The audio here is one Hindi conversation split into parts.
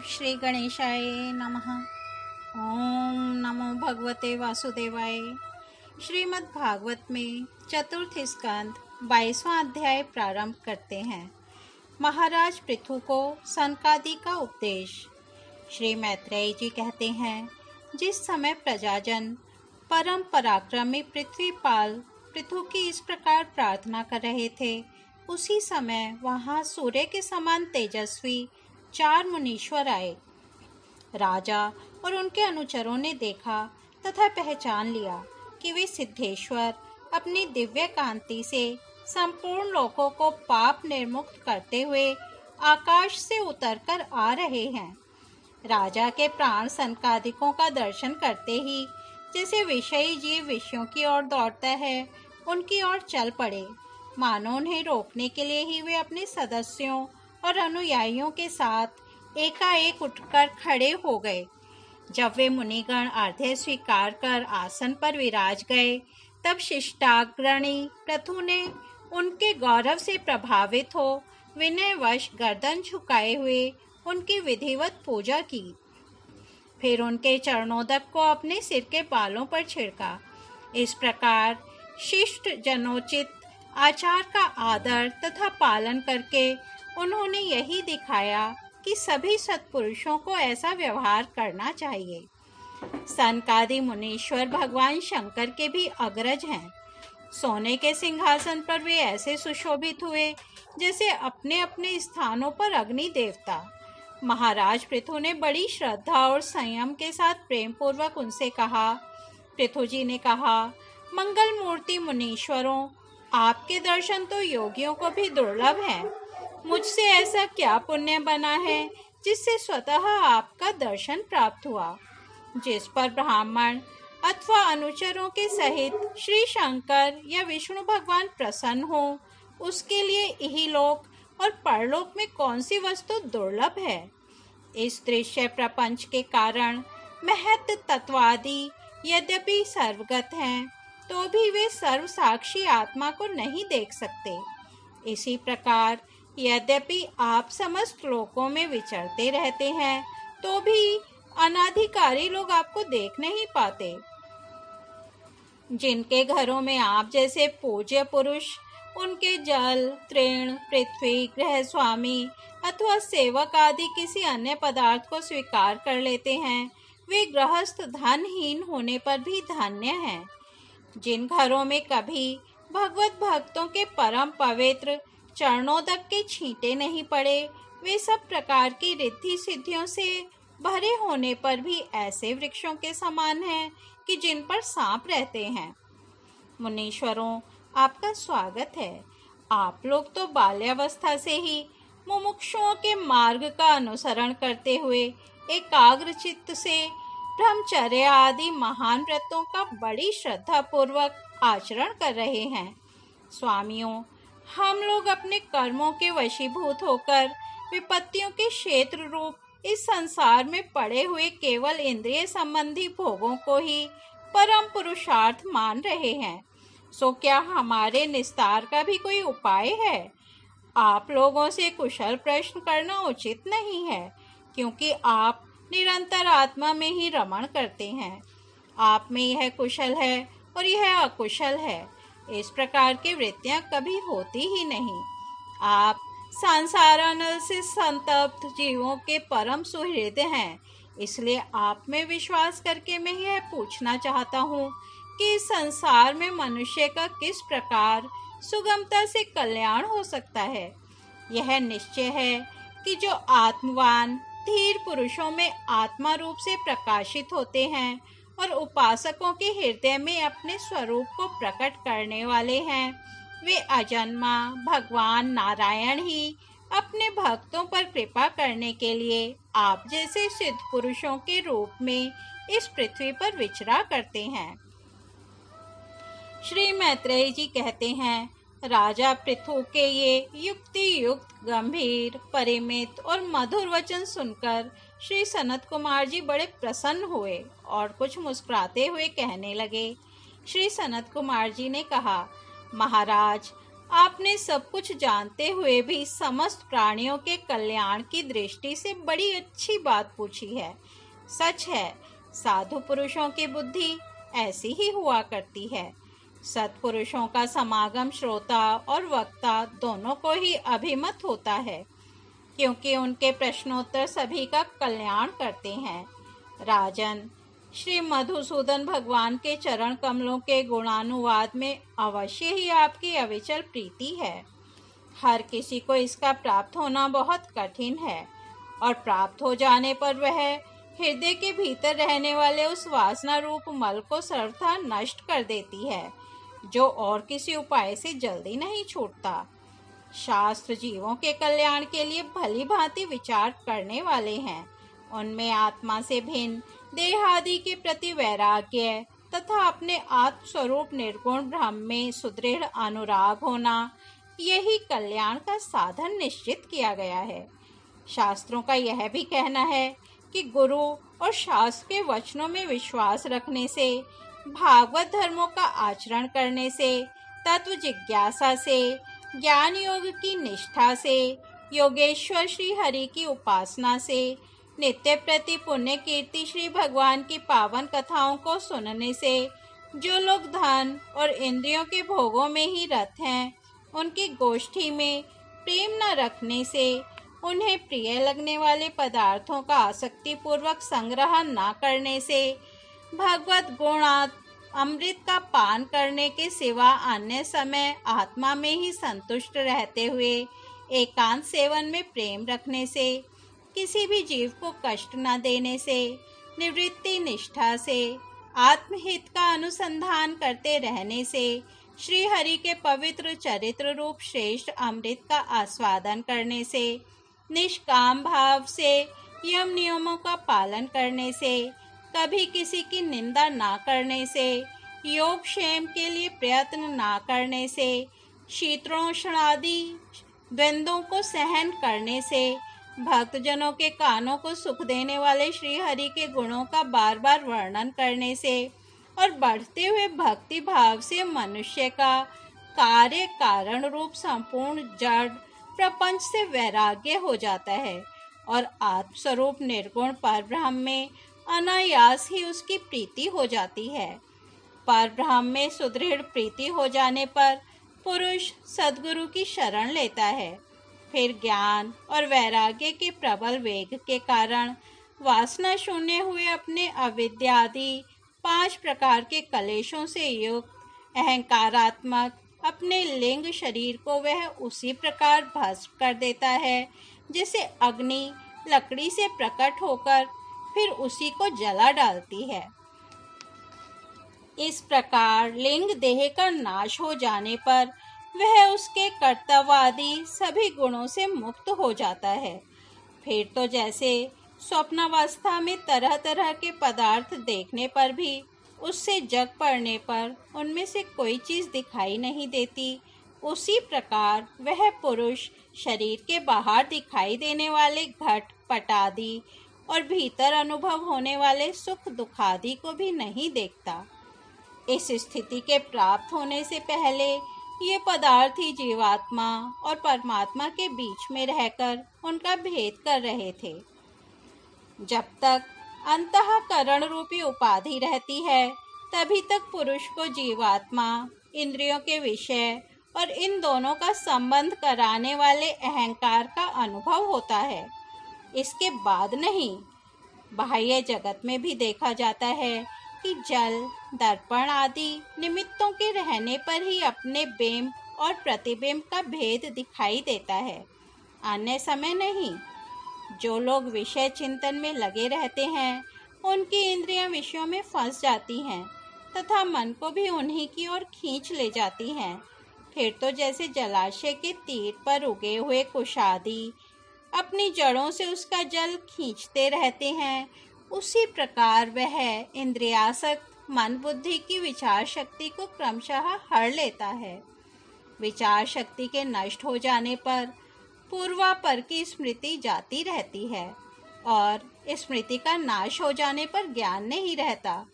श्री गणेशाय नमः। ओम नमो भगवते वासुदेवाय। श्रीमद् भागवत में चतुर्थ स्कंद 22वां अध्याय प्रारंभ करते हैं। महाराज पृथु को सनकादि का उपदेश। श्री मैत्रेय जी कहते हैं, जिस समय प्रजाजन परम पराक्रमी पृथ्वीपाल पृथु की इस प्रकार प्रार्थना कर रहे थे, उसी समय वहां सूर्य के समान तेजस्वी 4 मुनीश्वर आए। राजा और उनके अनुचरों ने देखा तथा पहचान लिया कि वे सिद्धेश्वर अपनी दिव्य कांति से संपूर्ण लोकों को पाप निर्मुक्त करते हुए आकाश से उतरकर आ रहे हैं। राजा के प्राण सनकादिकों का दर्शन करते ही जैसे विषयी जीव विषयों की ओर दौड़ता है, उनकी ओर चल पड़े, मानो उन्हें रोकने के लिए ही वे अपने सदस्यों और अनुयायियों के साथ एकाएक उठकर खड़े हो गए। जब वे मुनिगण अर्घ्य स्वीकार कर आसन पर विराज गए, तब शिष्टाग्रणी पृथु ने उनके गौरव से प्रभावित हो विनयवश गर्दन झुकाए हुए उनकी विधिवत पूजा की। फिर उनके चरणोदक को अपने सिर के बालों पर छिड़का। इस प्रकार शिष्ट जनोचित आचार का आदर तथा पालन करके उन्होंने यही दिखाया कि सभी सत्पुरुषों को ऐसा व्यवहार करना चाहिए। सनकादि मुनीश्वर भगवान शंकर के भी अग्रज हैं। सोने के सिंहासन पर वे ऐसे सुशोभित हुए जैसे अपने अपने स्थानों पर अग्नि देवता। महाराज पृथु ने बड़ी श्रद्धा और संयम के साथ प्रेम पूर्वक उनसे कहा। पृथु जी ने कहा, मंगल मूर्ति मुनीश्वरों, आपके दर्शन तो योगियों को भी दुर्लभ हैं। मुझसे ऐसा क्या पुण्य बना है जिससे स्वतः आपका दर्शन प्राप्त हुआ। जिस पर ब्राह्मण अथवा अनुचरों के सहित श्री शंकर या विष्णु भगवान प्रसन्न हो, उसके लिए इहलोक और परलोक में कौन सी वस्तु दुर्लभ है। इस दृश्य प्रपंच के कारण महत् तत्वादि यद्यपि सर्वगत हैं, तो भी वे सर्व साक्षी आत्मा को नहीं देख सकते। इसी प्रकार यद्यपि आप समस्त लोकों में विचरते रहते हैं, तो भी अनाधिकारी लोग आपको देख नहीं पाते। जिनके घरों में आप जैसे पूज्य पुरुष उनके जल, तृण, पृथ्वी, गृह स्वामी अथवा सेवक आदि किसी अन्य पदार्थ को स्वीकार कर लेते हैं, वे गृहस्थ धनहीन होने पर भी धन्य हैं। जिन घरों में कभी भगवत भक्तों के परम पवित्र चरणोदक के छींटे नहीं पड़े, वे सब प्रकार की रिद्धि सिद्धियों से भरे होने पर भी ऐसे वृक्षों के समान हैं कि जिन पर सांप रहते हैं। मुनीश्वरों, आपका स्वागत है। आप लोग तो बाल्यावस्था से ही मुमुक्षुओं के मार्ग का अनुसरण करते हुए एकाग्र चित्त से ब्रह्मचर्य आदि महान व्रतों का बड़ी श्रद्धा पूर्वक आचरण कर रहे हैं। स्वामियों, हम लोग अपने कर्मों के वशीभूत होकर विपत्तियों के क्षेत्र रूप इस संसार में पड़े हुए केवल इंद्रिय संबंधी भोगों को ही परम पुरुषार्थ मान रहे हैं। सो क्या हमारे निस्तार का भी कोई उपाय है? आप लोगों से कुशल प्रश्न करना उचित नहीं है, क्योंकि आप निरंतर आत्मा में ही रमण करते हैं। आप में यह कुशल है और यह अकुशल है, इस प्रकार की वृत्तियां कभी होती ही नहीं। आप संसारानल से संतप्त जीवों के परम सुहृद हैं, इसलिए आप में विश्वास करके मैं यह पूछना चाहता हूँ कि इस संसार में मनुष्य का किस प्रकार सुगमता से कल्याण हो सकता है। यह निश्चय है कि जो आत्मवान धीर पुरुषों में आत्मा रूप से प्रकाशित होते हैं और उपासकों के हृदय में अपने स्वरूप को प्रकट करने वाले हैं, वे अजन्मा भगवान नारायण ही अपने भक्तों पर कृपा करने के लिए आप जैसे सिद्ध पुरुषों के रूप में इस पृथ्वी पर विचरा करते हैं। श्री मैत्रेय जी कहते हैं, राजा पृथु के ये युक्ति युक्त गंभीर परिमित और मधुर वचन सुनकर श्री सनत कुमार जी बड़े प्रसन्न हुए और कुछ मुस्कुराते हुए कहने लगे। श्री सनत कुमार जी ने कहा, महाराज, आपने सब कुछ जानते हुए भी समस्त प्राणियों के कल्याण की दृष्टि से बड़ी अच्छी बात पूछी है। सच है, साधु पुरुषों की बुद्धि ऐसी ही हुआ करती है। सत्पुरुषों का समागम श्रोता और वक्ता दोनों को ही अभिमत होता है, क्योंकि उनके प्रश्नोत्तर सभी का कल्याण करते हैं। राजन, श्री मधुसूदन भगवान के चरण कमलों के गुणानुवाद में अवश्य ही आपकी अविचल प्रीति है। हर किसी को इसका प्राप्त होना बहुत कठिन है, और प्राप्त हो जाने पर वह हृदय के भीतर रहने वाले उस वासना रूप मल को सर्वथा नष्ट कर देती है, जो और किसी उपाय से जल्दी नहीं छूटता। शास्त्र जीवों के कल्याण के लिए भली भांति विचार करने वाले हैं। उनमें आत्मा से भिन्न देहादि के प्रति वैराग्य तथा अपने आत्म स्वरूप निर्गुण ब्रह्म में सुदृढ़ अनुराग होना, यही कल्याण का साधन निश्चित किया गया है। शास्त्रों का यह भी कहना है कि गुरु और शास्त्र के वचनों में विश्वास रखने से, भागवत धर्मों का आचरण करने से, तत्व जिज्ञासा से, ज्ञान योग की निष्ठा से, योगेश्वर श्री हरि की उपासना से, नित्य प्रति पुण्य कीर्ति श्री भगवान की पावन कथाओं को सुनने से, जो लोग धन और इंद्रियों के भोगों में ही रत हैं, उनकी गोष्ठी में प्रेम न रखने से, उन्हें प्रिय लगने वाले पदार्थों का आसक्ति पूर्वक संग्रह न करने से, भगवत गुणात् अमृत का पान करने के सिवा अन्य समय आत्मा में ही संतुष्ट रहते हुए एकांत सेवन में प्रेम रखने से, किसी भी जीव को कष्ट न देने से, निवृत्ति निष्ठा से, आत्महित का अनुसंधान करते रहने से, श्री हरि के पवित्र चरित्र रूप श्रेष्ठ अमृत का आस्वादन करने से, निष्काम भाव से यम नियमों का पालन करने से, कभी किसी की निंदा ना करने से, योग क्षेम के लिए प्रयत्न ना करने से, शीतोष्ण आदि द्वंद्वों को सहन करने से, भक्तजनों के कानों को सुख देने वाले श्री हरि के गुणों का बार बार वर्णन करने से, और बढ़ते हुए भक्ति भाव से मनुष्य का कार्य कारण रूप संपूर्ण जड़ प्रपंच से वैराग्य हो जाता है, और आत्मस्वरूप निर्गुण परब्रह्म में अनायास ही उसकी प्रीति हो जाती है। परब्रह्म में सुदृढ़ प्रीति हो जाने पर पुरुष सद्गुरु की शरण लेता है। फिर ज्ञान और वैराग्य के प्रबल वेग के कारण वासना शून्य हुए अपने अविद्यादि 5 प्रकार के कलेशों से युक्त अहंकारात्मक अपने लिंग शरीर को वह उसी प्रकार भस्म कर देता है, जैसे अग्नि लकड़ी से प्रकट होकर फिर उसी को जला डालती है। इस प्रकार लिंग देह का नाश हो जाने पर वह उसके कर्तव्यादि सभी गुणों से मुक्त हो जाता है। फिर तो जैसे स्वप्नावस्था में तरह तरह के पदार्थ देखने पर भी उससे जग पड़ने पर उनमें से कोई चीज दिखाई नहीं देती, उसी प्रकार वह पुरुष शरीर के बाहर दिखाई देने वाले घट पट आदि और भीतर अनुभव होने वाले सुख दुखादि को भी नहीं देखता। इस स्थिति के प्राप्त होने से पहले ये पदार्थ ही जीवात्मा और परमात्मा के बीच में रहकर उनका भेद कर रहे थे। जब तक अंतःकरण रूपी उपाधि रहती है, तभी तक पुरुष को जीवात्मा, इंद्रियों के विषय और इन दोनों का संबंध कराने वाले अहंकार का अनुभव होता है। इसके बाद नहीं। बाह्य जगत में भी देखा जाता है कि जल, दर्पण आदि निमित्तों के रहने पर ही अपने बिंब और प्रतिबिंब का भेद दिखाई देता है, अन्य समय नहीं। जो लोग विषय चिंतन में लगे रहते हैं, उनकी इंद्रियां विषयों में फंस जाती हैं तथा मन को भी उन्हीं की ओर खींच ले जाती हैं। फिर तो जैसे जलाशय के तीर पर उगे हुए कुशादी अपनी जड़ों से उसका जल खींचते रहते हैं, उसी प्रकार वह इंद्रियासक्त मन बुद्धि की विचार शक्ति को क्रमशः हर लेता है। विचार शक्ति के नष्ट हो जाने पर पूर्वापर की स्मृति जाती रहती है, और स्मृति का नाश हो जाने पर ज्ञान नहीं रहता।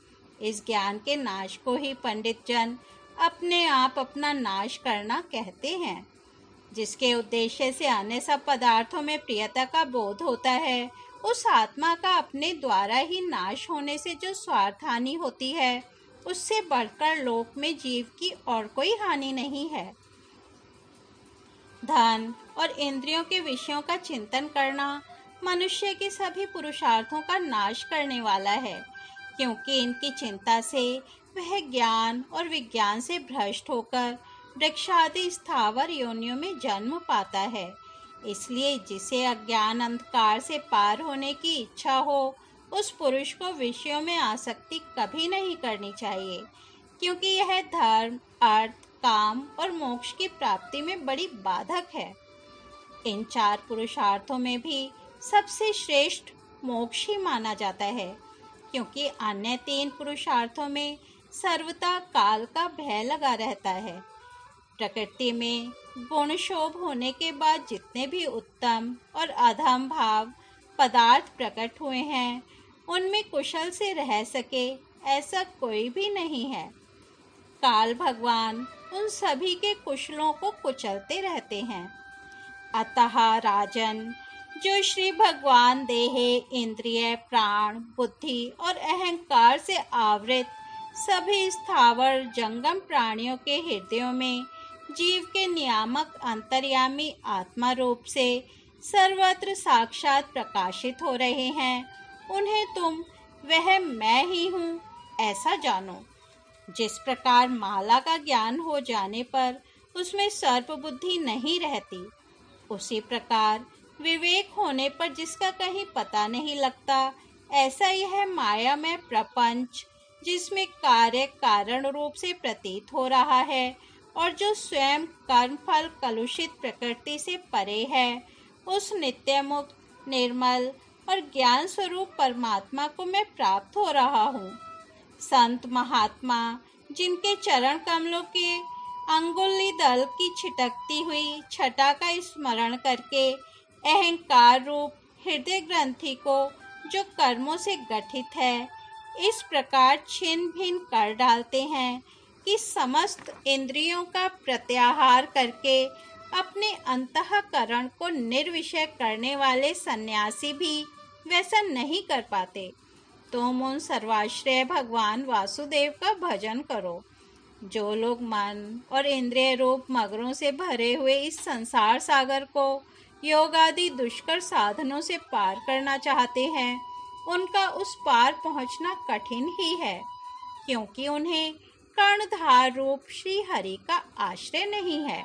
इस ज्ञान के नाश को ही पंडित जन अपने आप अपना नाश करना कहते हैं। जिसके उद्देश्य से अन्य सब पदार्थों में प्रियता का बोध होता है, उस आत्मा का अपने द्वारा ही नाश होने से जो स्वार्थ हानि होती है, उससे बढ़कर लोक में जीव की और कोई हानि नहीं है। धन और इंद्रियों के विषयों का चिंतन करना मनुष्य के सभी पुरुषार्थों का नाश करने वाला है, क्योंकि इनकी चिंता से वह ज्ञान और विज्ञान से भ्रष्ट होकर वृक्षादि स्थावर योनियों में जन्म पाता है। इसलिए जिसे अज्ञान अंधकार से पार होने की इच्छा हो, उस पुरुष को विषयों में आसक्ति कभी नहीं करनी चाहिए, क्योंकि यह धर्म, अर्थ, काम और मोक्ष की प्राप्ति में बड़ी बाधक है। इन चार पुरुषार्थों में भी सबसे श्रेष्ठ मोक्ष ही माना जाता है, क्योंकि अन्य तीन पुरुषार्थों में सर्वथा काल का भय लगा रहता है। प्रकृति में गुण शोभ होने के बाद जितने भी उत्तम और अधम भाव पदार्थ प्रकट हुए हैं, उनमें कुशल से रह सके ऐसा कोई भी नहीं है। काल भगवान उन सभी के कुशलों को कुचलते रहते हैं। अतः राजन, जो श्री भगवान देह, इंद्रिय, प्राण, बुद्धि और अहंकार से आवृत सभी स्थावर जंगम प्राणियों के हृदयों में जीव के नियामक अंतर्यामी आत्मा रूप से सर्वत्र साक्षात प्रकाशित हो रहे हैं, उन्हें तुम वह मैं ही हूँ ऐसा जानो। जिस प्रकार माला का ज्ञान हो जाने पर उसमें सर्प बुद्धि नहीं रहती, उसी प्रकार विवेक होने पर जिसका कहीं पता नहीं लगता, ऐसा यह मायामय प्रपंच, जिसमें कार्य कारण रूप से प्रतीत हो रहा है और जो स्वयं कर्म फल कलुषित प्रकृति से परे है, उस नित्य मुक्त, निर्मल और ज्ञान स्वरूप परमात्मा को मैं प्राप्त हो रहा हूँ। संत महात्मा जिनके चरण कमलों के अंगुली दल की छिटकती हुई छटा का स्मरण करके अहंकार रूप हृदय ग्रंथि को, जो कर्मों से गठित है, इस प्रकार छिन्न भिन्न कर डालते हैं कि समस्त इंद्रियों का प्रत्याहार करके अपने अंतःकरण को निर्विषय करने वाले सन्यासी भी वैसा नहीं कर पाते, तुम उन सर्वाश्रय भगवान वासुदेव का भजन करो। जो लोग मन और इंद्रिय रूप मगरों से भरे हुए इस संसार सागर को योग आदि दुष्कर साधनों से पार करना चाहते हैं, उनका उस पार पहुंचना कठिन ही है, क्योंकि उन्हें कर्णधार रूप श्री हरि का आश्रय नहीं है।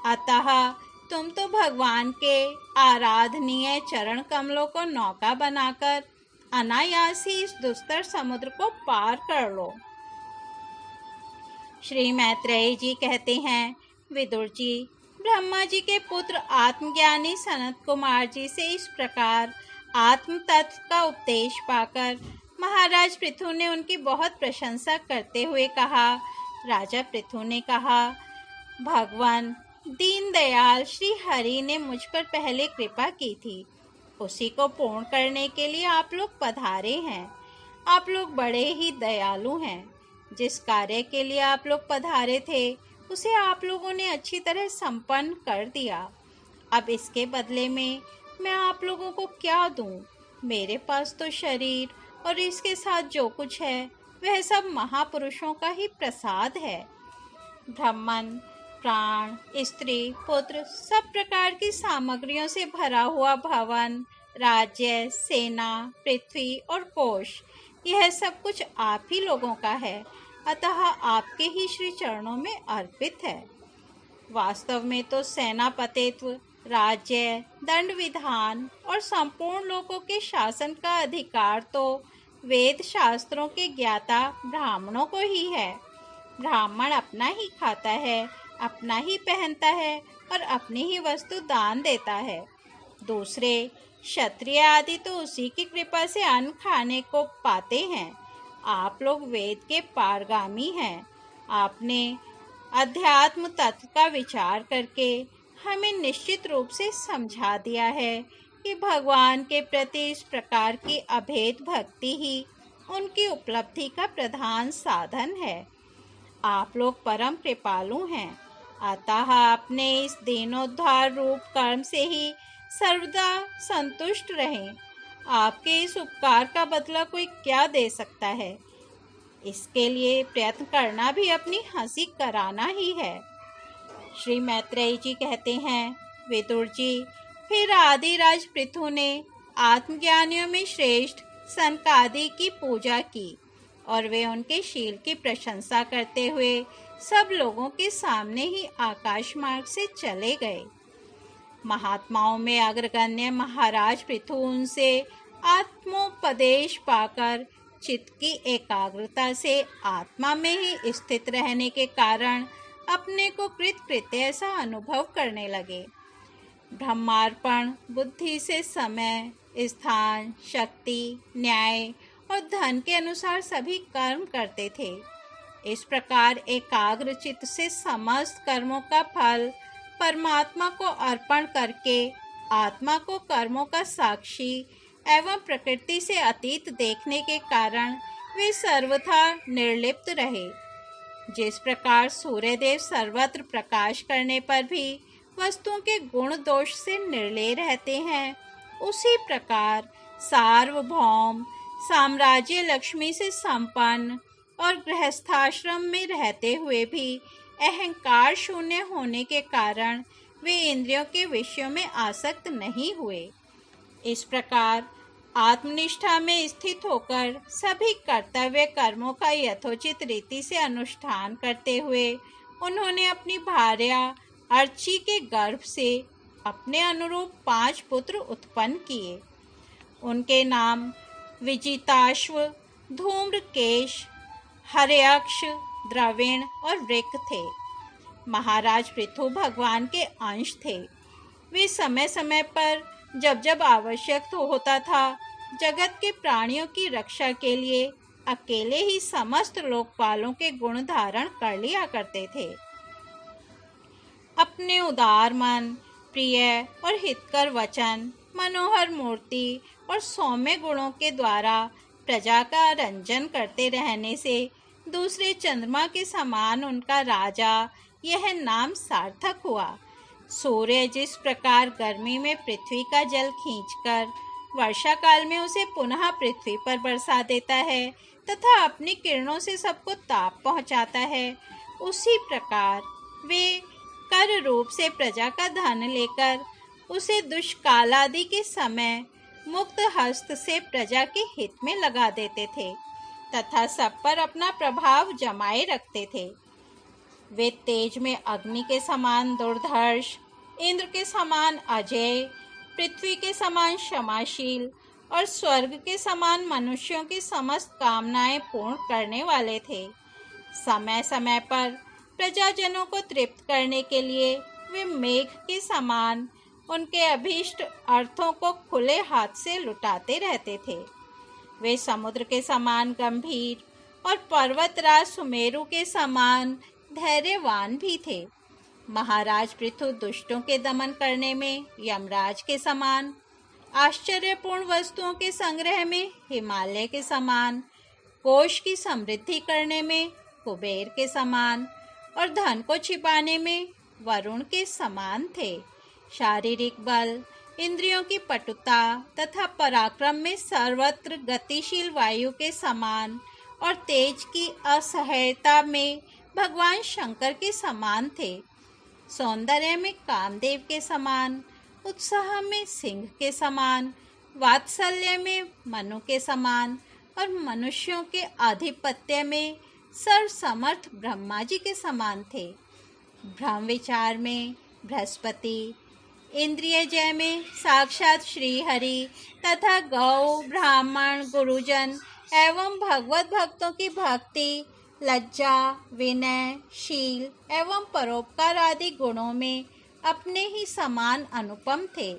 अतः तुम तो भगवान के आराधनीय चरण कमलों को नौका बनाकर अनायास ही इस दुस्तर समुद्र को पार कर लो। श्री मैत्रेयी जी कहते हैं, विदुर जी, ब्रह्मा जी के पुत्र आत्मज्ञानी सनत कुमार जी से इस प्रकार आत्म तत्व का उपदेश पाकर महाराज पृथु ने उनकी बहुत प्रशंसा करते हुए कहा। राजा पृथु ने कहा, भगवान दीनदयाल श्री हरि ने मुझ पर पहले कृपा की थी, उसी को पूर्ण करने के लिए आप लोग पधारे हैं। आप लोग बड़े ही दयालु हैं। जिस कार्य के लिए आप लोग पधारे थे, उसे आप लोगों ने अच्छी तरह संपन्न कर दिया। अब इसके बदले में मैं आप लोगों को क्या दूं? मेरे पास तो शरीर और इसके साथ जो कुछ है, वह सब महापुरुषों का ही प्रसाद है। ब्राह्मण, प्राण, स्त्री, पुत्र, सब प्रकार की सामग्रियों से भरा हुआ भवन, राज्य, सेना, पृथ्वी और कोश, यह सब कुछ आप ही लोगों का है, अतः आपके ही श्री चरणों में अर्पित है। वास्तव में तो सेनापतित्व, राज्य, दंड विधान और संपूर्ण लोगों के शासन का अधिकार तो वेद शास्त्रों के ज्ञाता ब्राह्मणों को ही है। ब्राह्मण अपना ही खाता है, अपना ही पहनता है और अपनी ही वस्तु दान देता है। दूसरे क्षत्रिय आदि तो उसी की कृपा से अन्न खाने को पाते हैं। आप लोग वेद के पारगामी हैं। आपने अध्यात्म तत्व का विचार करके हमें निश्चित रूप से समझा दिया है कि भगवान के प्रति इस प्रकार की अभेद भक्ति ही उनकी उपलब्धि का प्रधान साधन है। आप लोग परम कृपालु हैं, अतः अपने इस दीनोद्धार रूप कर्म से ही सर्वदा संतुष्ट रहें। आपके इस उपकार का बदला कोई क्या दे सकता है? इसके लिए प्रयत्न करना भी अपनी हंसी कराना ही है। श्री मैत्रेयी जी कहते हैं, विदुर जी, फिर आदिराज पृथु ने आत्मज्ञानियों में श्रेष्ठ सनकादि की पूजा की और वे उनके शील की प्रशंसा करते हुए सब लोगों के सामने ही आकाश मार्ग से चले गए। महात्माओं में अग्रगण्य महाराज पृथु उनसे आत्मोपदेश पाकर चित्त की एकाग्रता से आत्मा में ही स्थित रहने के कारण अपने को कृतकृत्य ऐसा अनुभव करने लगे। ब्रह्मार्पण बुद्धि से समय, स्थान, शक्ति, न्याय और धन के अनुसार सभी कर्म करते थे। इस प्रकार एकाग्र चित्त से समस्त कर्मों का फल परमात्मा को अर्पण करके आत्मा को कर्मों का साक्षी एवं प्रकृति से अतीत देखने के कारण वे सर्वथा निर्लिप्त रहे। जिस प्रकार सूर्यदेव सर्वत्र प्रकाश करने पर भी वस्तुओं के गुण दोष से निर्लेय रहते हैं, उसी प्रकार सार्वभौम साम्राज्य लक्ष्मी से संपन्न और गृहस्थाश्रम में रहते हुए भी अहंकार शून्य होने के कारण वे इंद्रियों के विषयों में आसक्त नहीं हुए। इस प्रकार आत्मनिष्ठा में स्थित होकर सभी कर्तव्य कर्मों का यथोचित रीति से अनुष्ठान करते हुए उन्होंने अपनी भार्या अर्ची के गर्भ से अपने अनुरूप 5 पुत्र उत्पन्न किए। उनके नाम विजिताश्व, धूम्रकेश, हर्यक्ष, द्रविण और वृक थे। महाराज पृथु भगवान के अंश थे। वे समय समय पर जब जब आवश्यक होता था जगत के प्राणियों की रक्षा के लिए अकेले ही समस्त लोकपालों के गुण धारण कर लिया करते थे। अपने उदार मन, प्रिय और हितकर वचन, मनोहर मूर्ति और सौम्य गुणों के द्वारा प्रजा का रंजन करते रहने से दूसरे चंद्रमा के समान उनका राजा यह नाम सार्थक हुआ। सूर्य जिस प्रकार गर्मी में पृथ्वी का जल खींचकर वर्षा काल में उसे पुनः पृथ्वी पर बरसा देता है तथा अपनी किरणों से सबको ताप पहुंचाता है, उसी प्रकार वे कर रूप से प्रजा का धन लेकर उसे दुष्कालादि के समय मुक्त हस्त से प्रजा के हित में लगा देते थे तथा सब पर अपना प्रभाव जमाए रखते थे। वे तेज में अग्नि के समान दुर्धर्ष, इंद्र के समान अजय, पृथ्वी के समान क्षमाशील और स्वर्ग के समान मनुष्यों की समस्त कामनाएं पूर्ण करने वाले थे। समय समय पर प्रजाजनों को तृप्त करने के लिए वे मेघ के समान उनके अभीष्ट अर्थों को खुले हाथ से लुटाते रहते थे। वे समुद्र के समान गंभीर और पर्वतराज सुमेरु के समान धैर्यवान भी थे। महाराज पृथु दुष्टों के दमन करने में यमराज के समान, आश्चर्यपूर्ण वस्तुओं के संग्रह में हिमालय के समान, कोष की समृद्धि करने में कुबेर के समान और धन को छिपाने में वरुण के समान थे। शारीरिक बल, इंद्रियों की पटुता तथा पराक्रम में सर्वत्र गतिशील वायु के समान और तेज की असह्यता में भगवान शंकर के समान थे। सौंदर्य में कामदेव के समान, उत्साह में सिंह के समान, वात्सल्य में मनु के समान और मनुष्यों के आधिपत्य में सर्वसमर्थ ब्रह्मा जी के समान थे। ब्रह्म विचार में बृहस्पति, इंद्रिय जय में साक्षात श्री हरि तथा गौ, ब्राह्मण, गुरुजन एवं भगवत भक्तों की भक्ति, लज्जा, विनय, शील एवं परोपकार आदि गुणों में अपने ही समान अनुपम थे।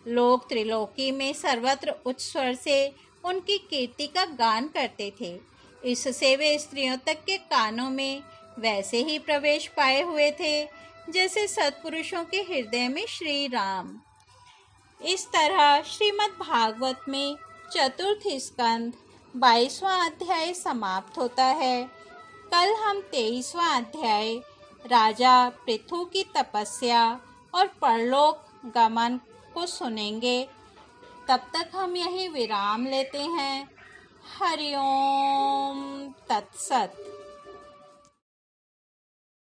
लोग त्रिलोकी में सर्वत्र उच्च स्वर से उनकी कीर्ति का गान करते थे। इससे वे स्त्रियों तक के कानों में वैसे ही प्रवेश पाए हुए थे जैसे सत्पुरुषों के हृदय में श्री राम। इस तरह श्रीमद् भागवत में चतुर्थ स्कंध 22वां अध्याय समाप्त होता है। कल हम 23वां अध्याय राजा पृथु की तपस्या और परलोक गमन को सुनेंगे। तब तक हम यही विराम लेते हैं। हरि ओम तत्सत।